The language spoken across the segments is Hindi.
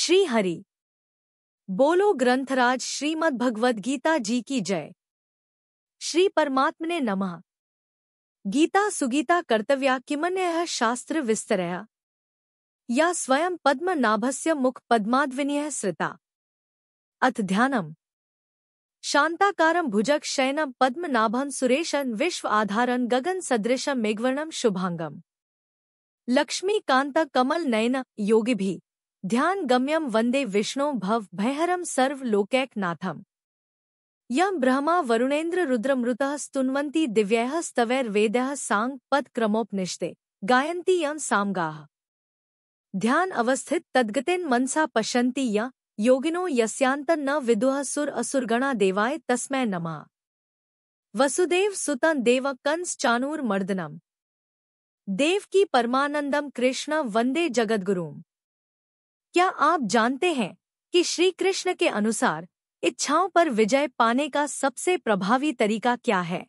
श्री हरि बोलो ग्रंथराज श्रीमद् भगवद गीता जी की जय। श्री परमात्मने नमः। गीता सुगीता कर्तव्या किमन्यः शास्त्र विस्तरया या स्वयं पद्मनाभस्य मुख पद्माद्विनयः श्रिता। अथ ध्यानम्। शांताकारं भुजग शयनं पद्मनाभं सुरेशं विश्व आधारं गगन सदृशं मेघवर्णं शुभांगम् लक्ष्मीकांत कमल नयन योगिभिः ध्यान गम्यम वंदे विष्णु भव भयहरम सर्व लोकैकनाथम। यम ब्रह्मा वरुणेन्द्र रुद्रमृतः स्तुन्वन्ति दिव्यैः स्तवैर्वेदैः सांग पद क्रमोपनिषदे गायन्ति यं सामगाः। ध्यान अवस्थित तद्गतेन मनसा पश्यन्ति य योगिनो यस्यान्तं न विदुः सुर असुरगणा देवाय तस्मै नमः। वसुदेव सुतं देव कंस चाणूर मर्दनम देवकी परमानंदम कृष्ण वंदे जगद्गुरुम। क्या आप जानते हैं कि श्री कृष्ण के अनुसार इच्छाओं पर विजय पाने का सबसे प्रभावी तरीका क्या है?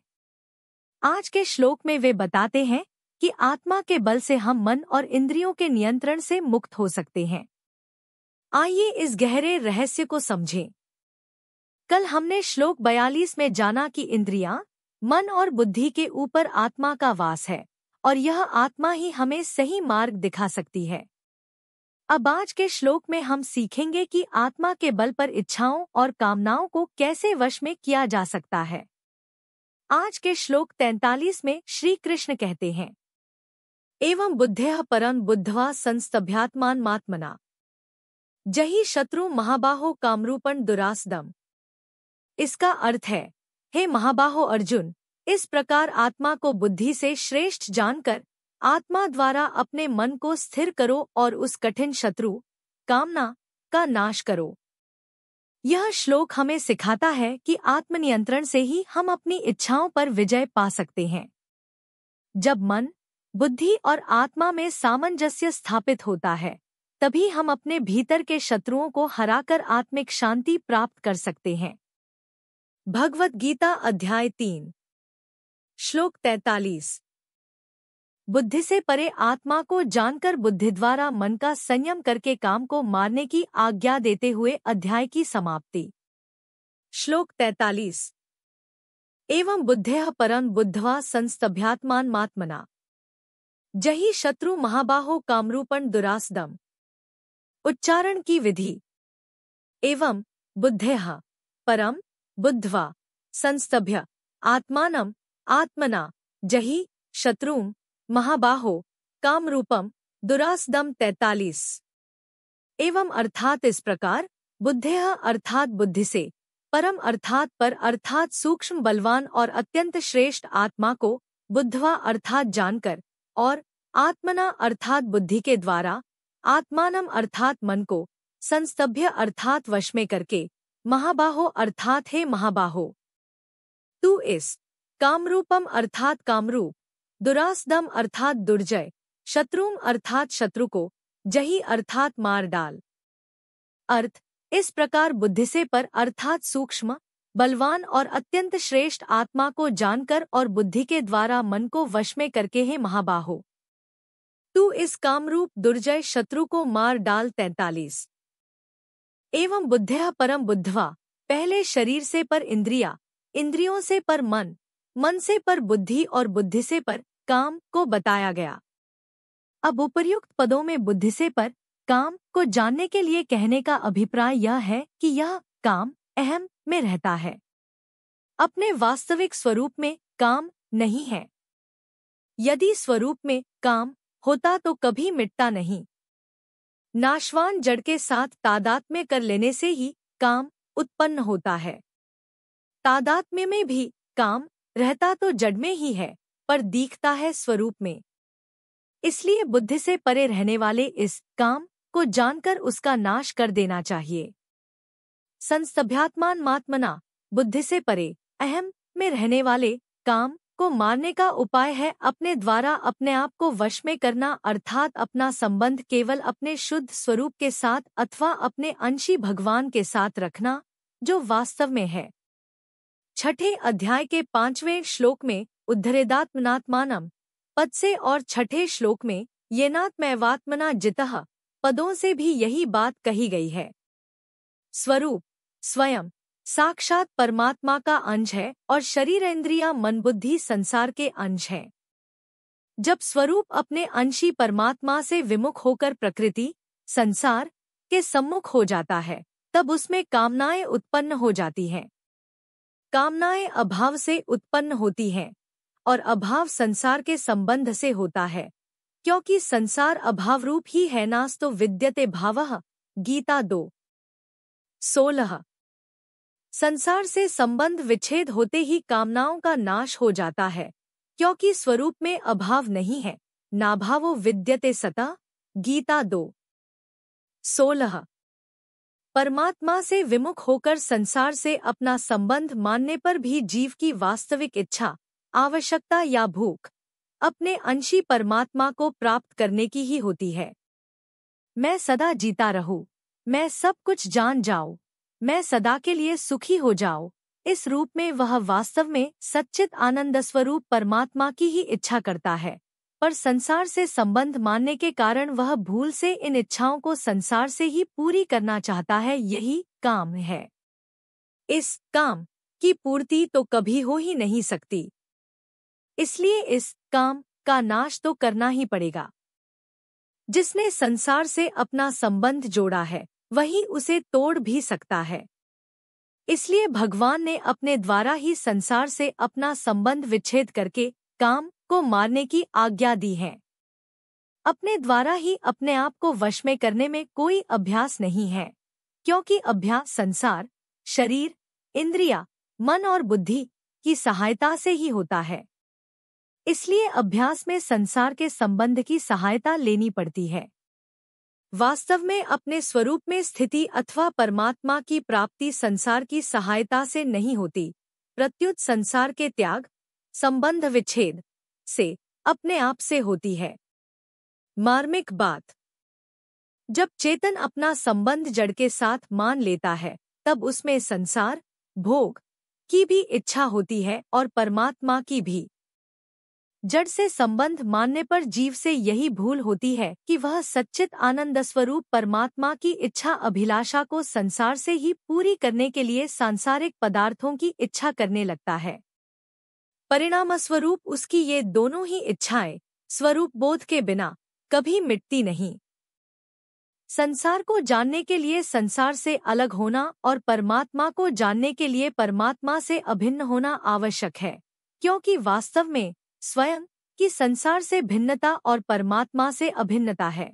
आज के श्लोक में वे बताते हैं कि आत्मा के बल से हम मन और इंद्रियों के नियंत्रण से मुक्त हो सकते हैं। आइए इस गहरे रहस्य को समझें। कल हमने श्लोक 42 में जाना कि इंद्रियां, मन और बुद्धि के ऊपर आत्मा का वास है और यह आत्मा ही हमें सही मार्ग दिखा सकती है। अब आज के श्लोक में हम सीखेंगे कि आत्मा के बल पर इच्छाओं और कामनाओं को कैसे वश में किया जा सकता है। आज के श्लोक 43 में श्री कृष्ण कहते हैं, एवं बुद्धेः परं बुद्ध्वा संस्तभ्यात्मानमात्मना जहि शत्रु महाबाहो कामरूपं दुरासदम्। इसका अर्थ है, हे महाबाहो अर्जुन, इस प्रकार आत्मा को बुद्धि से श्रेष्ठ जानकर आत्मा द्वारा अपने मन को स्थिर करो और उस कठिन शत्रु कामना का नाश करो। यह श्लोक हमें सिखाता है कि आत्मनियंत्रण से ही हम अपनी इच्छाओं पर विजय पा सकते हैं। जब मन, बुद्धि और आत्मा में सामंजस्य स्थापित होता है, तभी हम अपने भीतर के शत्रुओं को हराकर आत्मिक शांति प्राप्त कर सकते हैं। भगवद गीता अध्याय 3 श्लोक 43। बुद्धि से परे आत्मा को जानकर बुद्धि द्वारा मन का संयम करके काम को मारने की आज्ञा देते हुए अध्याय की समाप्ति। श्लोक 43। एवं बुद्धेः परं बुद्ध्वा संस्तभ्यात्मानमात्मना जहि शत्रु महाबाहो कामरूपं दुरासदम्। उच्चारण की विधि। एवं बुद्धेः परं बुद्ध्वा संस्तभ्य आत्मानं आत्मना जहि शत्रुं महाबाहो कामरूपम दुरासदम। 43। एवं अर्थात इस प्रकार, बुद्धेः अर्थात बुद्धि से, परम अर्थात पर अर्थात सूक्ष्म बलवान और अत्यंत श्रेष्ठ आत्मा को बुद्धवा अर्थात जानकर और आत्मना अर्थात बुद्धि के द्वारा आत्मानम अर्थात मन को संस्तभ्य अर्थात वश में करके महाबाहो अर्थात हे महाबाहो तू इस कामरूपम अर्थात कामरूप, दुरासदम अर्थात दुर्जय, शत्रुम अर्थात शत्रु को, जही अर्थात मार डाल। अर्थ, इस प्रकार बुद्धि से पर अर्थात सूक्ष्म, बलवान और अत्यंत श्रेष्ठ आत्मा को जानकर और बुद्धि के द्वारा मन को वश में करके हे महाबाहो तू इस कामरूप दुर्जय शत्रु को मार डाल। 43। एवं बुद्धेः परम बुद्ध्वा, पहले शरीर से पर इंद्रिया, इंद्रियों से पर मन, मन से पर बुद्धि और बुद्धि से पर काम को बताया गया। अब उपर्युक्त पदों में बुद्धि से पर काम को जानने के लिए कहने का अभिप्राय यह है कि यह काम अहम में रहता है, अपने वास्तविक स्वरूप में काम नहीं है। यदि स्वरूप में काम होता तो कभी मिटता नहीं। नाशवान जड़ के साथ तादात्म्य कर लेने से ही काम उत्पन्न होता है। तादात्म्य में भी काम रहता तो जड़ में ही है, पर दिखता है स्वरूप में। इसलिए बुद्धि से परे रहने वाले इस काम को जानकर उसका नाश कर देना चाहिए। संस्तभ्यात्मानमात्मना, बुद्धि से परे अहम में रहने वाले काम को मारने का उपाय है अपने द्वारा अपने आप को वश में करना, अर्थात अपना संबंध केवल अपने शुद्ध स्वरूप के साथ अथवा अपने अंशी भगवान के साथ रखना, जो वास्तव में है। छठे अध्याय के 5वें श्लोक में उद्धरेदात्मनात्मानम पद से और छठे श्लोक में येनात्मैवात्मना जितः पदों से भी यही बात कही गई है। स्वरूप स्वयं साक्षात परमात्मा का अंश है और शरीर इंद्रियां मन बुद्धि संसार के अंश हैं। जब स्वरूप अपने अंशी परमात्मा से विमुख होकर प्रकृति संसार के सम्मुख हो जाता है, तब उसमें कामनाएं उत्पन्न हो जाती हैं। कामनाएं अभाव से उत्पन्न होती हैं और अभाव संसार के संबंध से होता है, क्योंकि संसार अभाव रूप ही है। नास्तो विद्यते भावः गीता 2:16। संसार से संबंध विच्छेद होते ही कामनाओं का नाश हो जाता है, क्योंकि स्वरूप में अभाव नहीं है। नाभावो विद्यते सतः गीता 2:16। परमात्मा से विमुख होकर संसार से अपना संबंध मानने पर भी जीव की वास्तविक इच्छा, आवश्यकता या भूख अपने अंशी परमात्मा को प्राप्त करने की ही होती है। मैं सदा जीता रहूं, मैं सब कुछ जान जाऊं, मैं सदा के लिए सुखी हो जाऊं, इस रूप में वह वास्तव में सच्चित आनंद स्वरूप परमात्मा की ही इच्छा करता है। पर संसार से संबंध मानने के कारण वह भूल से इन इच्छाओं को संसार से ही पूरी करना चाहता है। यही काम है। इस काम की पूर्ति तो कभी हो ही नहीं सकती, इसलिए इस काम का नाश तो करना ही पड़ेगा। जिसने संसार से अपना संबंध जोड़ा है, वही उसे तोड़ भी सकता है। इसलिए भगवान ने अपने द्वारा ही संसार से अपना संबंध विच्छेद करके काम को मारने की आज्ञा दी है। अपने द्वारा ही अपने आप को वश में करने में कोई अभ्यास नहीं है, क्योंकि अभ्यास संसार, शरीर, इंद्रिया, मन और बुद्धि की सहायता से ही होता है। इसलिए अभ्यास में संसार के संबंध की सहायता लेनी पड़ती है। वास्तव में अपने स्वरूप में स्थिति अथवा परमात्मा की प्राप्ति संसार की सहायता से नहीं होती, प्रत्युत संसार के त्याग, संबंध विच्छेद से अपने आप से होती है। मार्मिक बात, जब चेतन अपना संबंध जड़ के साथ मान लेता है, तब उसमें संसार, भोग की भी इच्छा होती है और परमात्मा की भी। जड़ से संबंध मानने पर जीव से यही भूल होती है कि वह सच्चित आनंद स्वरूप परमात्मा की इच्छा अभिलाषा को संसार से ही पूरी करने के लिए सांसारिक पदार्थों की इच्छा करने लगता है। परिणाम स्वरूप उसकी ये दोनों ही इच्छाएं स्वरूप बोध के बिना कभी मिटती नहीं। संसार को जानने के लिए संसार से अलग होना और परमात्मा को जानने के लिए परमात्मा से अभिन्न होना आवश्यक है, क्योंकि वास्तव में स्वयं की संसार से भिन्नता और परमात्मा से अभिन्नता है।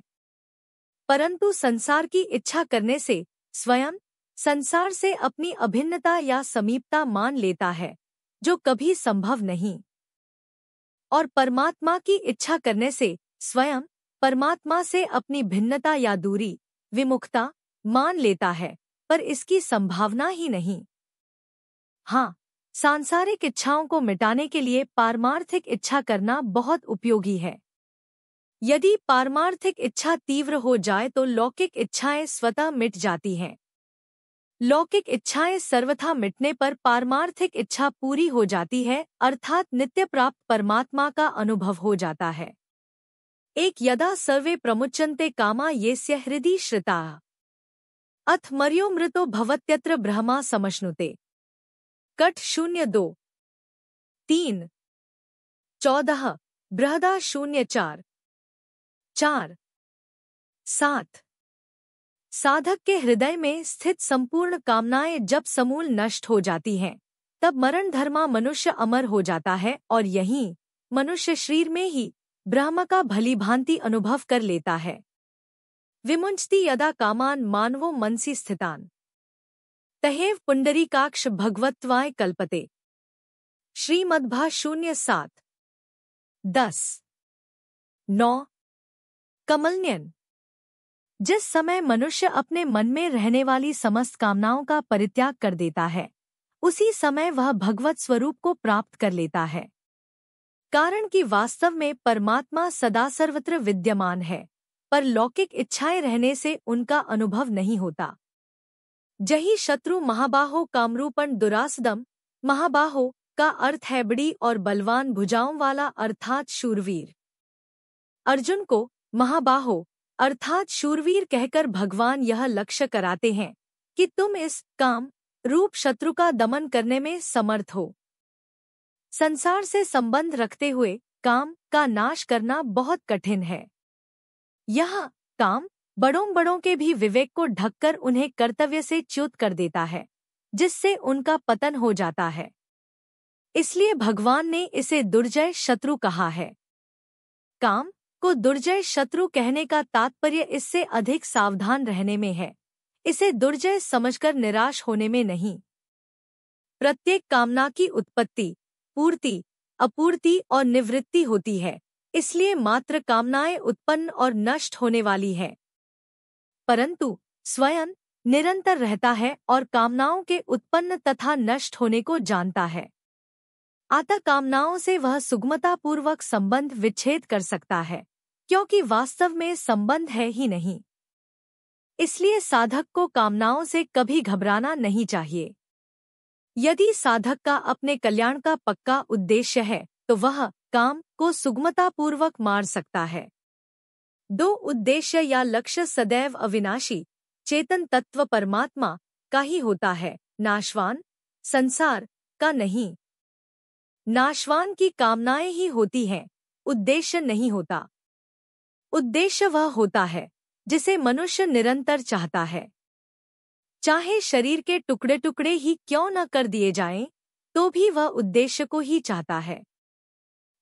परंतु संसार की इच्छा करने से स्वयं संसार से अपनी अभिन्नता या समीपता मान लेता है, जो कभी संभव नहीं। और परमात्मा की इच्छा करने से स्वयं परमात्मा से अपनी भिन्नता या दूरी, विमुखता मान लेता है, पर इसकी संभावना ही नहीं। हाँ, सांसारिक इच्छाओं को मिटाने के लिए पारमार्थिक इच्छा करना बहुत उपयोगी है। यदि पारमार्थिक इच्छा तीव्र हो जाए तो लौकिक इच्छाएं स्वतः मिट जाती हैं। लौकिक इच्छाएं सर्वथा मिटने पर पारमार्थिक इच्छा पूरी हो जाती है, अर्थात नित्य प्राप्त परमात्मा का अनुभव हो जाता है। एक यदा सर्वे प्रमुच्यन्ते कामा येस्य हृदि श्रिताः अथ मर्यो मृतो भवत्यत्र ब्रह्मा समश्नुते। कट 02-3 14 बृहदा 04-4-7। साधक के हृदय में स्थित संपूर्ण कामनाएं जब समूल नष्ट हो जाती हैं, तब मरण धर्मा मनुष्य अमर हो जाता है और यहीं मनुष्य शरीर में ही ब्रह्म का भली भांति अनुभव कर लेता है। विमुंचति यदा कामान मानवो मनसि स्थितान तहेव पुंडरीकाक्ष भगवत्वाय कल्पते। श्रीमद्भा 07-10-9। कमलनयन। जिस समय मनुष्य अपने मन में रहने वाली समस्त कामनाओं का परित्याग कर देता है, उसी समय वह भगवत स्वरूप को प्राप्त कर लेता है। कारण कि वास्तव में परमात्मा सदा सर्वत्र विद्यमान है, पर लौकिक इच्छाएं रहने से उनका अनुभव नहीं होता। जही शत्रु महाबाहो कामरूपण दुरासदम। महाबाहो का अर्थ है बड़ी और बलवान भुजाओं वाला, अर्थात शूरवीर। अर्जुन को महाबाहो अर्थात शूरवीर कहकर भगवान यह लक्ष्य कराते हैं कि तुम इस काम रूप शत्रु का दमन करने में समर्थ हो। संसार से संबंध रखते हुए काम का नाश करना बहुत कठिन है। यह काम बड़ों के भी विवेक को ढककर उन्हें कर्तव्य से च्युत कर देता है, जिससे उनका पतन हो जाता है। इसलिए भगवान ने इसे दुर्जय शत्रु कहा है। काम को दुर्जय शत्रु कहने का तात्पर्य इससे अधिक सावधान रहने में है, इसे दुर्जय समझकर निराश होने में नहीं। प्रत्येक कामना की उत्पत्ति, पूर्ति, अपूर्ति और निवृत्ति होती है, इसलिए मात्र कामनाएं उत्पन्न और नष्ट होने वाली है, परंतु स्वयं निरंतर रहता है और कामनाओं के उत्पन्न तथा नष्ट होने को जानता है। अतः कामनाओं से वह सुगमतापूर्वक संबंध विच्छेद कर सकता है, क्योंकि वास्तव में संबंध है ही नहीं। इसलिए साधक को कामनाओं से कभी घबराना नहीं चाहिए। यदि साधक का अपने कल्याण का पक्का उद्देश्य है तो वह काम को सुगमतापूर्वक मार सकता है। दो उद्देश्य या लक्ष्य सदैव अविनाशी चेतन तत्व परमात्मा का ही होता है, नाशवान संसार का नहीं। नाशवान की कामनाएं ही होती हैं, उद्देश्य नहीं होता। उद्देश्य वह होता है जिसे मनुष्य निरंतर चाहता है। चाहे शरीर के टुकड़े टुकड़े ही क्यों न कर दिए जाएं, तो भी वह उद्देश्य को ही चाहता है।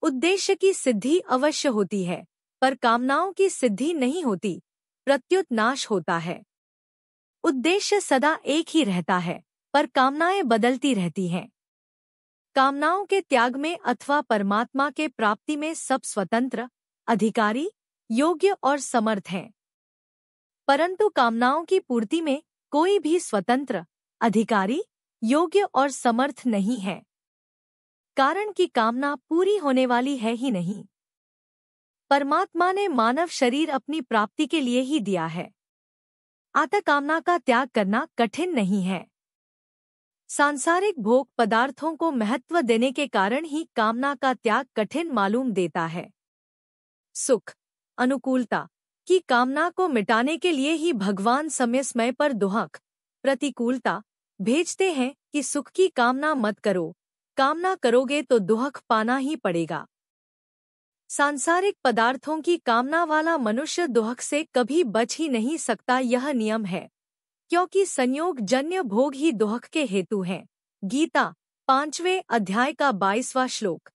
उद्देश्य की सिद्धि अवश्य होती है, पर कामनाओं की सिद्धि नहीं होती, प्रत्युत नाश होता है। उद्देश्य सदा एक ही रहता है, पर कामनाएं बदलती रहती हैं। कामनाओं के त्याग में अथवा परमात्मा के प्राप्ति में सब स्वतंत्र, अधिकारी, योग्य और समर्थ हैं, परंतु कामनाओं की पूर्ति में कोई भी स्वतंत्र, अधिकारी, योग्य और समर्थ नहीं है, कारण कि कामना पूरी होने वाली है ही नहीं। परमात्मा ने मानव शरीर अपनी प्राप्ति के लिए ही दिया है, अतः कामना का त्याग करना कठिन नहीं है। सांसारिक भोग पदार्थों को महत्व देने के कारण ही कामना का त्याग कठिन मालूम देता है। सुख, अनुकूलता की कामना को मिटाने के लिए ही भगवान समय समय पर दुहक, प्रतिकूलता भेजते हैं कि सुख की कामना मत करो, कामना करोगे तो दुहक पाना ही पड़ेगा। सांसारिक पदार्थों की कामना वाला मनुष्य दुहक से कभी बच ही नहीं सकता, यह नियम है, क्योंकि संयोग जन्य भोग ही दुहक के हेतु हैं। गीता 5वें अध्याय का 22वां श्लोक।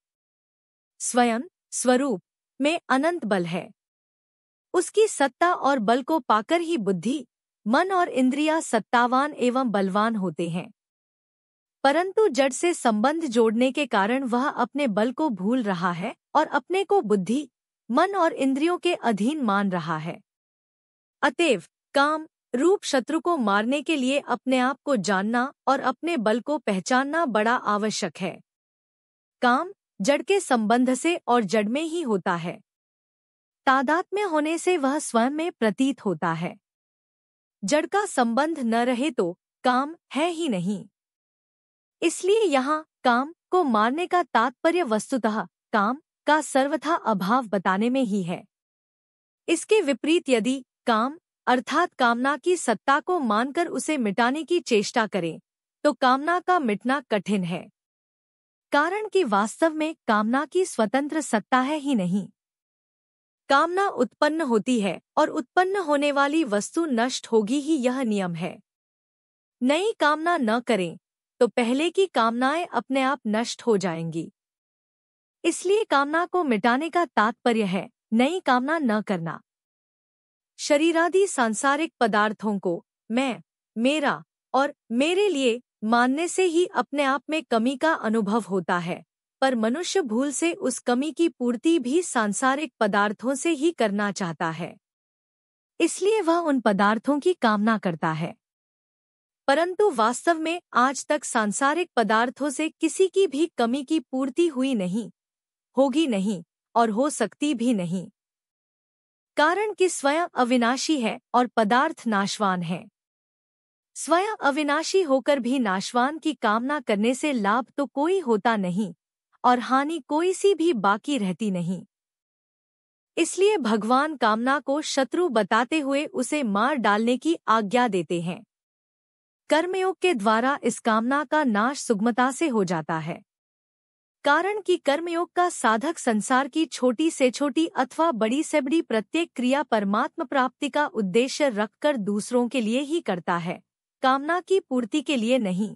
स्वयं स्वरूप में अनंत बल है, उसकी सत्ता और बल को पाकर ही बुद्धि, मन और इंद्रियां सत्तावान एवं बलवान होते हैं, परंतु जड़ से संबंध जोड़ने के कारण वह अपने बल को भूल रहा है और अपने को बुद्धि, मन और इंद्रियों के अधीन मान रहा है। अतएव काम रूप शत्रु को मारने के लिए अपने आप को जानना और अपने बल को पहचानना बड़ा आवश्यक है। काम जड़ के संबंध से और जड़ में ही होता है, तादात्म्य होने से वह स्वयं में प्रतीत होता है। जड़ का संबंध न रहे तो काम है ही नहीं। इसलिए यहाँ काम को मारने का तात्पर्य वस्तुतः काम का सर्वथा अभाव बताने में ही है। इसके विपरीत यदि काम अर्थात कामना की सत्ता को मानकर उसे मिटाने की चेष्टा करें तो कामना का मिटना कठिन है, कारण कि वास्तव में कामना की स्वतंत्र सत्ता है ही नहीं। कामना उत्पन्न होती है और उत्पन्न होने वाली वस्तु नष्ट होगी ही, यह नियम है। नई कामना न करें तो पहले की कामनाएं अपने आप नष्ट हो जाएंगी। इसलिए कामना को मिटाने का तात्पर्य है नई कामना न करना। शरीरादि सांसारिक पदार्थों को मैं, मेरा और मेरे लिए मानने से ही अपने आप में कमी का अनुभव होता है, पर मनुष्य भूल से उस कमी की पूर्ति भी सांसारिक पदार्थों से ही करना चाहता है, इसलिए वह उन पदार्थों की कामना करता है। परंतु वास्तव में आज तक सांसारिक पदार्थों से किसी की भी कमी की पूर्ति हुई नहीं, होगी नहीं और हो सकती भी नहीं, कारण कि स्वयं अविनाशी है और पदार्थ नाशवान है। स्वयं अविनाशी होकर भी नाशवान की कामना करने से लाभ तो कोई होता नहीं और हानि कोई सी भी बाकी रहती नहीं। इसलिए भगवान कामना को शत्रु बताते हुए उसे मार डालने की आज्ञा देते हैं। कर्मयोग के द्वारा इस कामना का नाश सुगमता से हो जाता है। कारण कि कर्मयोग का साधक संसार की छोटी से छोटी अथवा बड़ी से बड़ी प्रत्येक क्रिया परमात्म प्राप्ति का उद्देश्य रखकर दूसरों के लिए ही करता है, कामना की पूर्ति के लिए नहीं।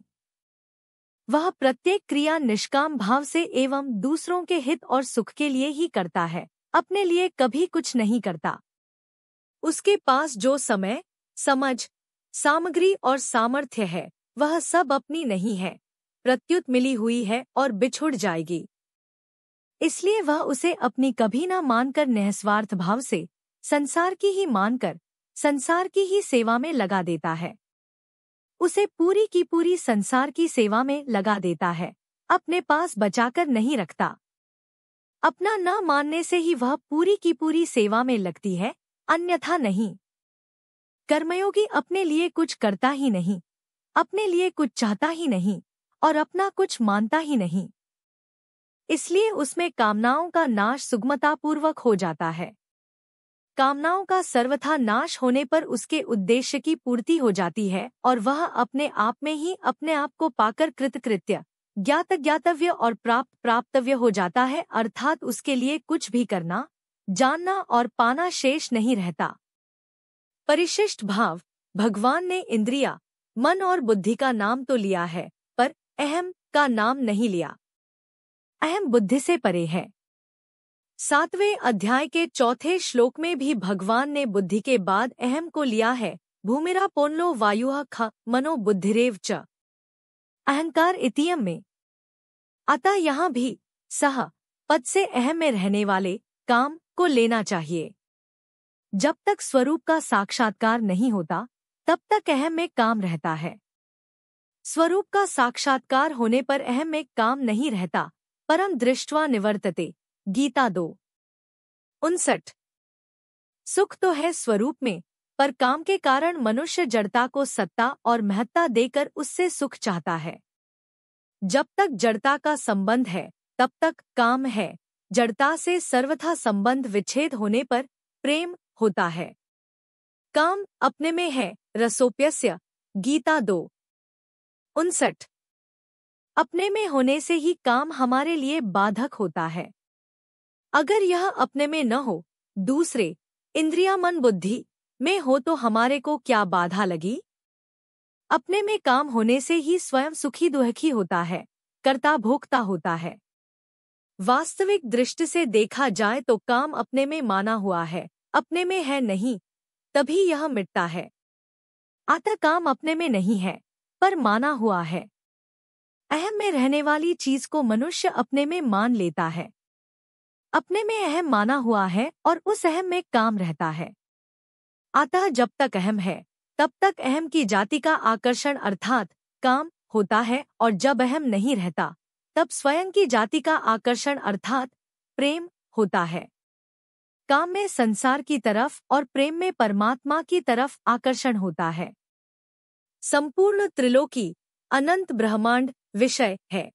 वह प्रत्येक क्रिया निष्काम भाव से एवं दूसरों के हित और सुख के लिए ही करता है, अपने लिए कभी कुछ नहीं करता। उसके पास जो समय, समझ, सामग्री और सामर्थ्य है वह सब अपनी नहीं है, प्रत्युत मिली हुई है और बिछुड़ जाएगी। इसलिए वह उसे अपनी कभी न मानकर निस्वार्थ भाव से संसार की ही मानकर संसार की ही सेवा में लगा देता है। उसे पूरी की पूरी संसार की सेवा में लगा देता है, अपने पास बचाकर नहीं रखता। अपना न मानने से ही वह पूरी की पूरी सेवा में लगती है, अन्यथा नहीं। कर्मयोगी अपने लिए कुछ करता ही नहीं, अपने लिए कुछ चाहता ही नहीं और अपना कुछ मानता ही नहीं। इसलिए उसमें कामनाओं का नाश सुगमतापूर्वक हो जाता है। कामनाओं का सर्वथा नाश होने पर उसके उद्देश्य की पूर्ति हो जाती है और वह अपने आप में ही अपने आप को पाकर कृतकृत्य, ज्ञात ज्ञातव्य और प्राप्त प्राप्तव्य हो जाता है, अर्थात उसके लिए कुछ भी करना, जानना और पाना शेष नहीं रहता। परिशिष्ट भाव। भगवान ने इंद्रिया, मन और बुद्धि का नाम तो लिया है, पर अहम का नाम नहीं लिया। अहम बुद्धि से परे है। 7वें अध्याय के 4थे श्लोक में भी भगवान ने बुद्धि के बाद अहम को लिया है। भूमिरा पोन्लो वायुः ख मनो बुद्धिरेव च अहंकार इतियम में। अतः यहाँ भी सह पद से अहम में रहने वाले काम को लेना चाहिए। जब तक स्वरूप का साक्षात्कार नहीं होता तब तक अहम में काम रहता है। स्वरूप का साक्षात्कार होने पर अहम में काम नहीं रहता। परम दृष्ट्वा निवर्तते। गीता 2:59। सुख तो है स्वरूप में, पर काम के कारण मनुष्य जड़ता को सत्ता और महत्ता देकर उससे सुख चाहता है। जब तक जड़ता का संबंध है तब तक काम है। जड़ता से सर्वथा संबंध विच्छेद होने पर प्रेम होता है। काम अपने में है। रसोप्यस्य। गीता 2:59। अपने में होने से ही काम हमारे लिए बाधक होता है। अगर यह अपने में न हो, दूसरे इंद्रिया मन बुद्धि में हो तो हमारे को क्या बाधा लगी। अपने में काम होने से ही स्वयं सुखी दुखी होता है, कर्ता भोक्ता होता है। वास्तविक दृष्टि से देखा जाए तो काम अपने में माना हुआ है, अपने में है नहीं, तभी यह मिटता है। अतः काम अपने में नहीं है, पर माना हुआ है। अहम में रहने वाली चीज को मनुष्य अपने में मान लेता है। अपने में अहम माना हुआ है और उस अहम में काम रहता है। अतः जब तक अहम है तब तक अहम की जाति का आकर्षण अर्थात काम होता है, और जब अहम नहीं रहता तब स्वयं की जाति का आकर्षण अर्थात प्रेम होता है। काम में संसार की तरफ और प्रेम में परमात्मा की तरफ आकर्षण होता है। संपूर्ण त्रिलोकी अनंत ब्रह्मांड विषय है।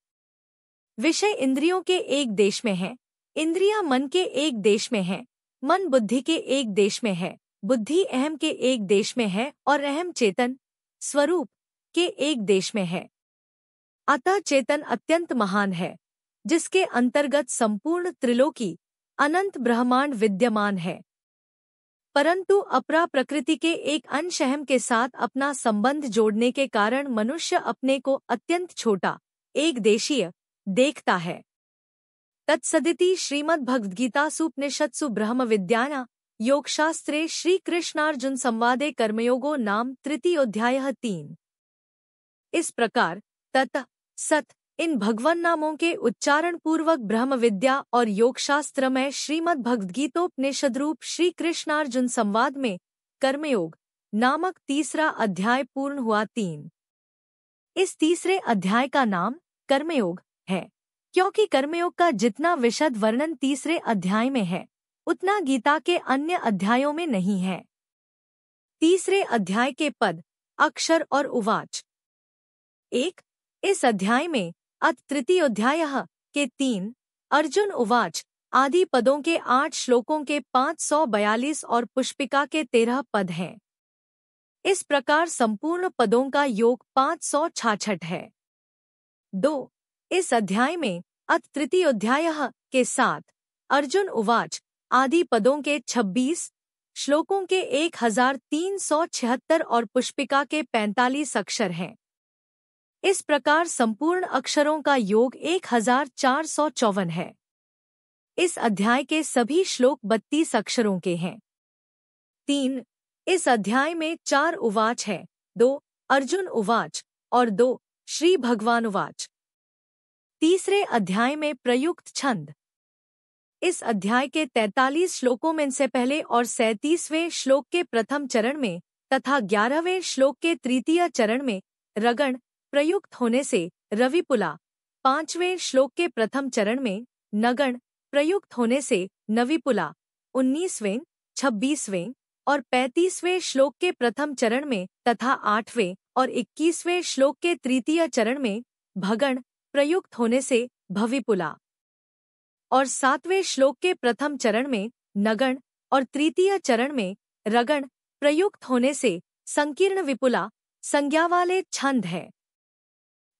विषय इंद्रियों के एक देश में है, इंद्रियां मन के एक देश में है, मन बुद्धि के एक देश में है, बुद्धि अहम के एक देश में है और अहम चेतन स्वरूप के एक देश में है। अतः चेतन अत्यंत महान है, जिसके अंतर्गत संपूर्ण त्रिलोकी अनंत ब्रह्मांड विद्यमान है। परंतु अपरा प्रकृति के एक अंश अहम के साथ अपना संबंध जोड़ने के कारण मनुष्य अपने को अत्यंत छोटा, एक देशीय देखता है। तत्सदिति श्रीमद्भगवद्गीतासूपनिषत्सु ब्रह्म विद्यायां योगशास्त्रे श्रीकृष्णार्जुन संवादे कर्मयोगो नाम तृतीयोऽध्यायः 3। इस प्रकार तत् सत इन भगवन नामों के उच्चारण पूर्वक ब्रह्म विद्या और योगशास्त्र में श्रीमद्भगवद्गीतोपनिषद रूप श्री कृष्णार्जुन संवाद में कर्मयोग नामक तीसरा अध्याय पूर्ण हुआ। 3। इस तीसरे अध्याय का नाम कर्मयोग है, क्योंकि कर्मयोग का जितना विशद वर्णन तीसरे अध्याय में है उतना गीता के अन्य अध्यायों में नहीं है। तीसरे अध्याय के पद, अक्षर और उवाच। 1। इस अध्याय में अथ तृतीयोऽध्यायः के 3 अर्जुन उवाच आदि पदों के 8 श्लोकों के 542 और पुष्पिका के 13 पद हैं। इस प्रकार संपूर्ण पदों का योग 566 है। 2. इस अध्याय में अथ तृतीयोध्यायः के साथ अर्जुन उवाच आदि पदों के 26 श्लोकों के 1376 और पुष्पिका के 45 अक्षर हैं। इस प्रकार संपूर्ण अक्षरों का योग 1454 है। इस अध्याय के सभी श्लोक 32 अक्षरों के हैं। 3. इस अध्याय में 4 उवाच है, 2 अर्जुन उवाच और 2 श्री भगवान उवाच। तीसरे अध्याय में प्रयुक्त छंद। इस अध्याय के 43 श्लोकों में से पहले और 37वें श्लोक के प्रथम चरण में तथा 11वें श्लोक के तृतीय चरण में रगण प्रयुक्त होने से रविपुला, 5वें श्लोक के प्रथम चरण में नगण प्रयुक्त होने से नविपुला, 19वें, 26वें और 35वें श्लोक के प्रथम चरण में तथा 8वें और 21वें श्लोक के तृतीय चरण में भगण प्रयुक्त होने से भविपुला और 7वें श्लोक के प्रथम चरण में नगण और तृतीय चरण में रगण प्रयुक्त होने से संकीर्ण विपुला संज्ञा वाले छंद है।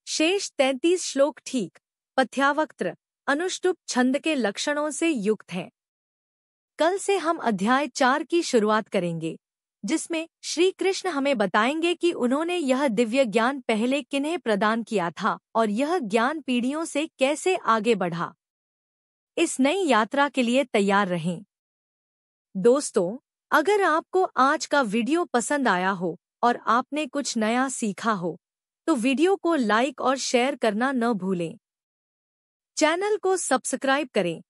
शेष 33 श्लोक ठीक पथ्यावक्त्र अनुष्टुप छंद के लक्षणों से युक्त हैं। कल से हम अध्याय 4 की शुरुआत करेंगे, जिसमें श्री कृष्ण हमें बताएंगे कि उन्होंने यह दिव्य ज्ञान पहले किन्हें प्रदान किया था और यह ज्ञान पीढ़ियों से कैसे आगे बढ़ा। इस नई यात्रा के लिए तैयार रहें। दोस्तों, अगर आपको आज का वीडियो पसंद आया हो और आपने कुछ नया सीखा हो, तो वीडियो को लाइक और शेयर करना न भूलें। चैनल को सब्सक्राइब करें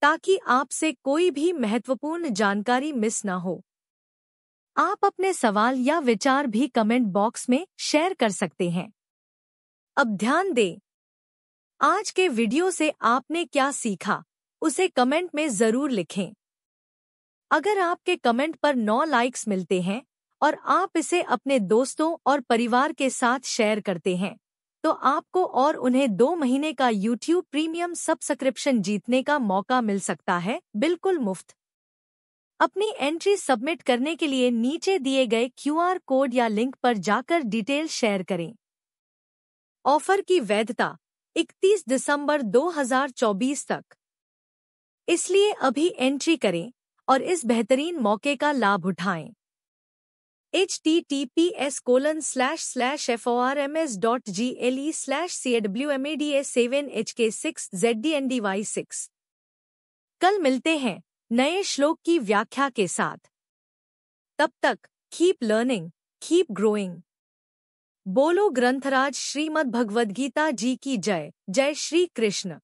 ताकि आपसे कोई भी महत्वपूर्ण जानकारी मिस न हो। आप अपने सवाल या विचार भी कमेंट बॉक्स में शेयर कर सकते हैं। अब ध्यान दें, आज के वीडियो से आपने क्या सीखा उसे कमेंट में जरूर लिखें। अगर आपके कमेंट पर 9 लाइक्स मिलते हैं और आप इसे अपने दोस्तों और परिवार के साथ शेयर करते हैं, तो आपको और उन्हें 2 महीने का YouTube प्रीमियम सब्सक्रिप्शन जीतने का मौका मिल सकता है, बिल्कुल मुफ्त। अपनी एंट्री सबमिट करने के लिए नीचे दिए गए QR कोड या लिंक पर जाकर डिटेल शेयर करें। ऑफर की वैधता 31 दिसंबर 2024 तक, इसलिए अभी एंट्री करें और इस बेहतरीन मौके का लाभ उठाएं। https://forms.gle/cwmada7hk6zdndy6। कल मिलते हैं नए श्लोक की व्याख्या के साथ। तब तक कीप लर्निंग, कीप ग्रोइंग। बोलो ग्रंथराज श्रीमद् भगवद गीता जी की जय। जय श्री कृष्ण।